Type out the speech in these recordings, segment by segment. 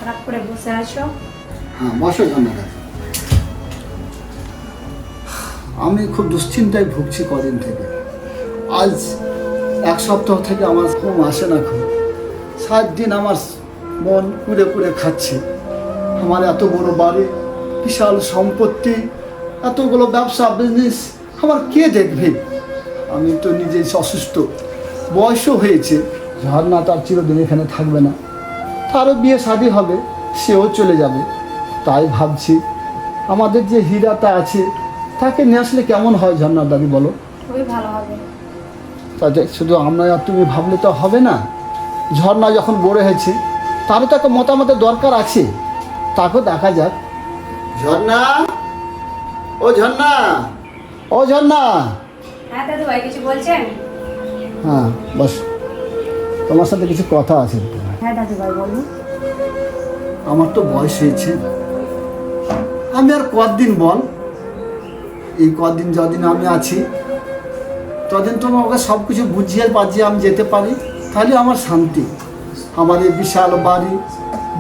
খারাপ করে বসে আছো? হ্যাঁ, বসো ঝর্ণাদা। আমি খুব দুশ্চিন্তায় ভুগছি কদিন থেকে। আজ 1 সপ্তাহ থেকে আমার ঘুম আসে না। খুব 7 দিন আমার মন কুড়ে কুড়ে খাচ্ছে। আমার এত বড় বাড়ি, বিশাল সম্পত্তি, এতগুলো ব্যবসা বিজনেস, আমার কে দেখবে? আমি তো নিজেই অসুস্থ, বয়সও হয়েছে। ঝর্ণা তার চিরদিন এখানে থাকবে না, তারও বিয়ে শাদী হবে, সেও চলে যাবে। তাই ভাবছি আমাদের যে হীরাটা আছে তাকে নিয়ে আসলে কেমন হয় ঝর্ণা দাদি, বলো? খুবই ভালো হবে। তাতে শুধু আমরা আর তুমি ভাবলে তো হবে না। ঝর্ণা যখন বড় হয়েছে তারও তো একটা মতামতের দরকার আছে, তাকেও দেখা যাক। ঝর্ণা, ও ঝর্ণা, ও ঝর্ণা। হ্যাঁ দাদু ভাই, কিছু বলছেন? হ্যাঁ বস, তোমার সাথে কিছু কথা আছে। হ্যাঁ দাদু ভাই বলুন। আমার তো বয়স হয়েছে, আমি আর কদিন বল, এই কদিন যদিন আমি আছি তদিন তো আমাকে সব কিছু বুঝিয়ে বাজিয়ে আমি যেতে পারি, তাহলে আমার শান্তি। আমার এই বিশাল বাড়ি,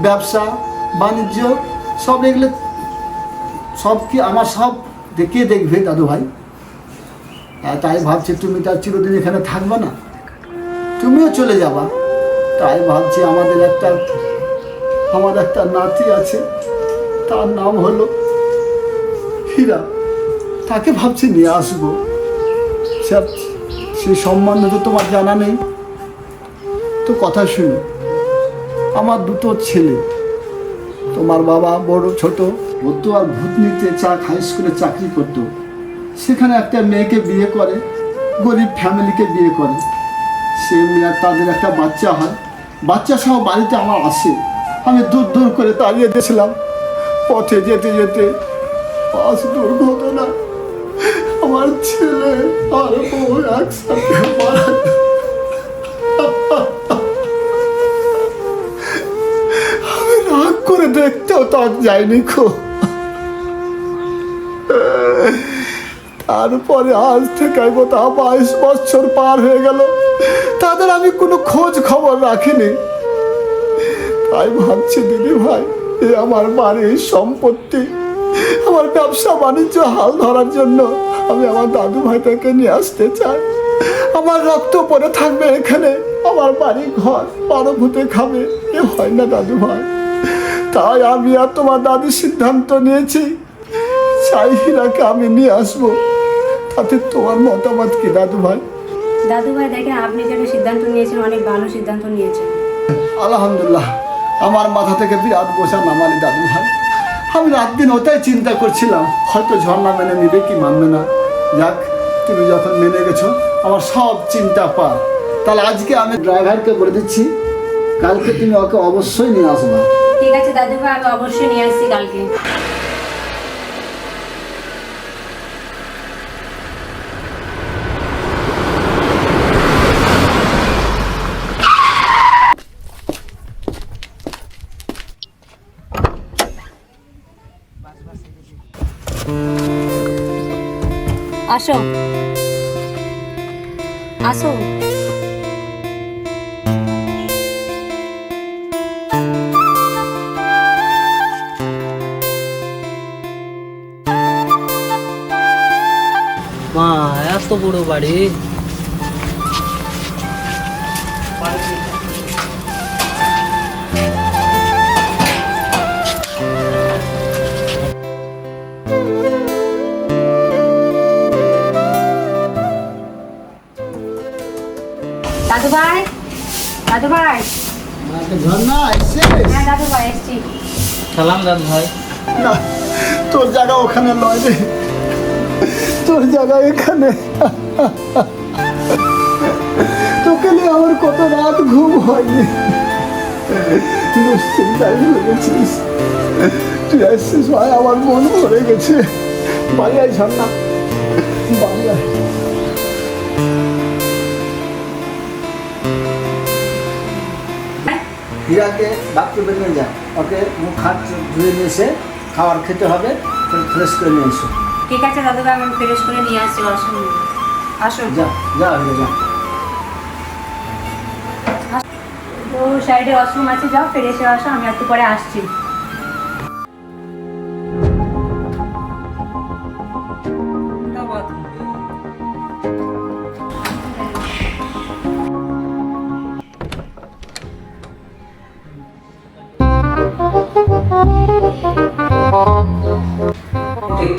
ব্যবসা বাণিজ্য, সব এগুলো সব কি আমার সব কে দেখবে দাদু ভাই? তাই ভাবছি তুমি তার চিরদিন এখানে থাকবে না, তুমিও চলে যাবা। তাই ভাবছি আমার একটা নাতি আছে, তার নাম হলো হীরা, তাকে ভাবছি নিয়ে আসবো। সেই সম্বন্ধে তো তোমার জানা নেই, তো কথা শুনো। আমার 2টো ছেলে, তোমার বাবা বড় ছোট হতো আর ভূতনিতে হাই স্কুলে চাকরি করতো, সেখানে একটা মেয়েকে বিয়ে করে, গরিব ফ্যামিলিকে বিয়ে করে। সে মেয়ে, তাদের একটা বাচ্চা হয়, বাচ্চা সহ বাড়িতে আমার আসে। আমি দূর দূর করে তাড়িয়ে দিয়েছিলাম। পথে যেতে যেতে বাস দুর্ঘটনা, আমার ছেলে আর বউ একসাথে মারা গেল। আমি রাগ করে দেখতেও তার যায়নি খুব। তারপরে আজ থেকে বোধ 22 বছর পার হয়ে গেল, তাদের আমি কোনো খোঁজ খবর রাখিনি। তাই ভাবছি দিদি ভাই, আমার বাড়ির সম্পত্তি, আমার ব্যবসা বাণিজ্য হাল ধরার জন্য আমি আমার দাদু ভাইটাকে নিয়ে আসতে চাই। আমার রক্ত পড়ে থাকবে এখানে, আমার বাড়ি ঘর পারভূতে খাবে, এ হয় না দাদু ভাই। তাই আমি আর তোমার দাদির সিদ্ধান্ত নিয়েছি, চাই হীরাকে আমি নিয়ে আসবো। তাতে তোমার মতামত কি দাদু ভাই? দাদু ভাই দেখেন, আপনি যেটা সিদ্ধান্ত নিয়েছেন অনেক ভালো সিদ্ধান্ত নিয়েছেন। আলহামদুলিল্লাহ, আমার মাথা থেকে বিরাট বোঝা নামালি দাদু ভাই। আমি রাত দিন ওটাই চিন্তা করছিলাম, হয়তো ঝর্ণা মেনে নিবে কি মানবে না। যাক, তুমি যখন মেনে গেছো আমার সব চিন্তা পার। তাহলে আজকে আমি ড্রাইভারকে বলে দিচ্ছি, কালকে তুমি ওকে অবশ্যই নিয়ে আসবা। ঠিক আছে দাদু ভাই, আমি অবশ্যই নিয়ে আসছি কালকে। আসো আসো। মা, এত বড় বাড়ি! দাদু ভাই, দাদু ভাই। ঝর্ণা এসছে? হ্যাঁ দাদু ভাই, এসছি। সালাম দাদু ভাই। না, তোর জায়গা ওখানে নয় রে, তোর জায়গা এখানে। তোকে নিয়ে আমার কত রাত ঘুম হয়নি, দুশ্চিন্তায় ভুলে গেছিস। তুই আসছিস ভাই, আমার মন ভরে গেছে। বাড়ি আয় ঝর্ণা, বাড়ি আয়। হীরাকে ডাক্তার বেরিয়ে যা, ওকে মুখ হাত ধুয়ে নিয়ে এসে খাবার খেতে হবে, ফ্রেশ করে নিয়ে এসো। ঠিক আছে দাদু ভাই, আমি ফ্রেশ করে নিয়ে আসছি। আসুন আসুন। যা যা হীরা যা। তো সাইডে ওয়াশরুম আছে, যাও ফ্রেশ হয়ে আসো, আমি একটু পরে আসছি।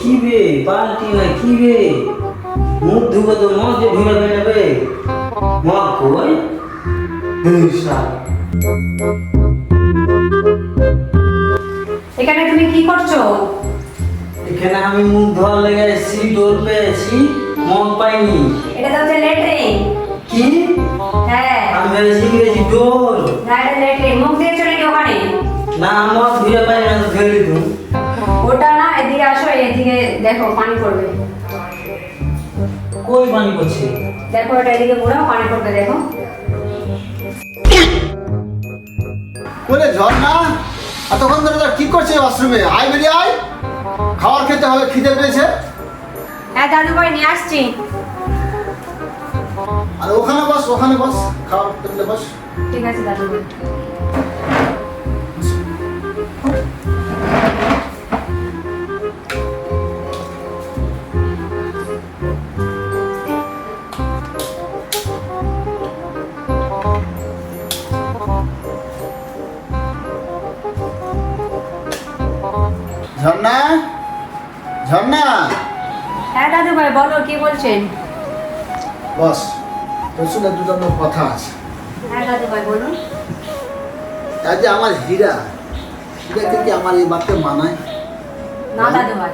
কি বে বালতি না কি বে মুখ ধুবে তো মগ যে ধুবে নেবে মগ কই এখানে তুমি কি করছো? এখানে আমি মুখ ধোয়ার লেগে এসেছি, ডোর পেয়েছি, মগ পাইনি। এটা তো হচ্ছে লেট্রিন। কি? হ্যাঁ। আমি ভেবেছি গেছি ডোর। না, এটা লেট্রিন। মুখ দিয়েছো নাকি ওখানে? না মগ ধুয়ে পাই না, ধুয়ে দিতুম। ওটা না, এদিকে আসো, এদিকে দেখো পানি পড়বে। কই পানি পড়ছে? দেখো এটা এদিকে ঘোরাও, পানি পড়বে দেখো। বলে ঝর্ণা, এতক্ষণ ধরে তোরা কি করছিস ওয়াশরুমে? আয় বেরিয়ে আয়, খাবার খেতে হবে, খিদে পেয়েছে। হ্যাঁ দাদু ভাই, নিয়ে আসছি। আর ওখানে বস, ওখানে বস, খাবার টেবিলে বস। ঠিক আছে দাদু ভাই। ঝর্ণা, ঝর্ণা, হ্যাঁ দাদু ভাই, বলো কি বলছেন? বস, তোর সঙ্গে দুটো কথা আছে। হ্যাঁ দাদু ভাই বলুন। এই যে আমার হীরা, হীরাকে কি আমার এই বাপকে মানায়? না দাদু ভাই।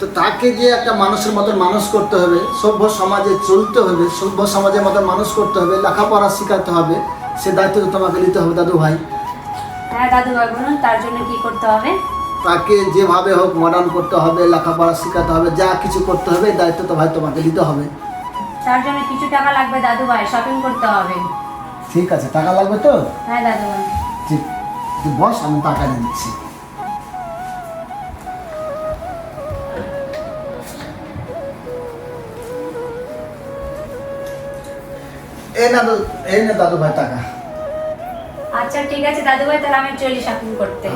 তো তাকে যে একটা মানুষের মতন মানুষ করতে হবে, সভ্য সমাজে চলতে হবে, সভ্য সমাজের মতন মানুষ করতে হবে, লেখাপড়া শেখাতে হবে, সে দায়িত্ব তো তোমাকে নিতে হবে দাদু ভাই। হ্যাঁ দাদু ভাই বলুন, তার জন্য কি করতে হবে? তাকে যেভাবে হোক মডার্ন করতে হবে, লেখাপড়া শেখাতে হবে, যা কিছু করতে হবে, এই দায়িত্ব তো ভাই তোমাকে নিতে হবে। তার জন্য কিছু টাকা লাগবে দাদু ভাই, শপিং করতে হবে। ঠিক আছে, টাকা লাগবে তো? হ্যাঁ দাদু ভাই। ঠিক, তুই বস, আমি টাকা দিয়ে দিচ্ছি। এই না দাদু ভাই টাকা। আচ্ছা ঠিক আছে দাদু ভাই, তাহলে আমি চলি শপিং করতে।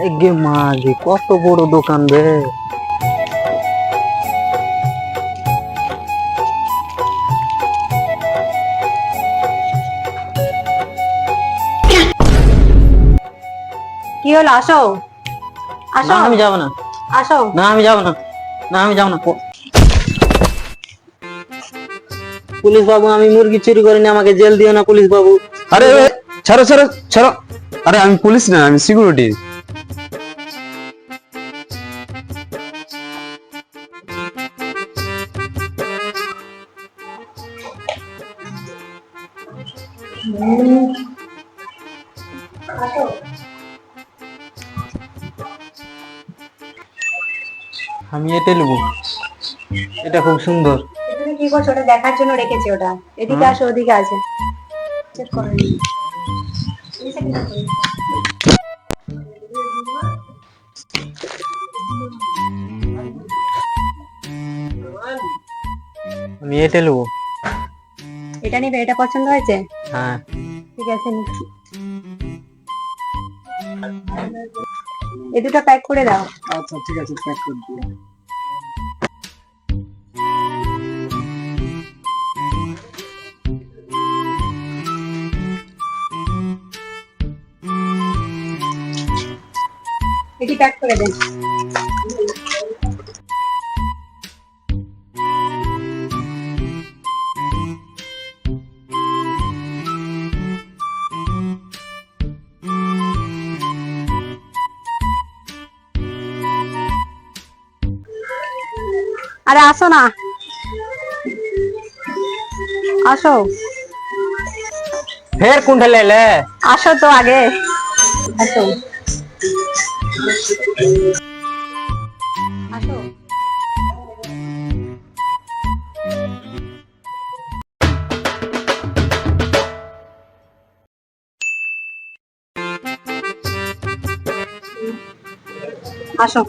এগে মা যে কত বড় দোকান রে। কি হলো? আসো আসো। না আমি যাব না, আসো। না আমি যাব না, না আমি যাব না। পুলিশ বাবু, আমি মুরগি চুরি করিনি, আমাকে জেল দিও না পুলিশ বাবু। আরে ছাড়ো ছাড়ো ছাড়ো। আরে আমি পুলিশ না, আমি সিকিউরিটি। আমি এটা নেবো, এটা খুব সুন্দর। তুমি কি করছো? ওটা দেখার জন্য রেখেছি ওটা। এদিকে আসো, ওদিকে আছে, চেক করো। আমি এটা নেবো। এটা নিবে? এটা পছন্দ হয়েছে? হ্যাঁ ঠিক আছে, নিচ্ছি। এই দুটো প্যাক করে দাও। আচ্ছা ঠিক আছে, প্যাক করে দিও। এটি প্যাক করে দেন। আরে আসো না, আসো। ফের কোনটা লেলে? আসো তো আগে, আসো আসো। আসো।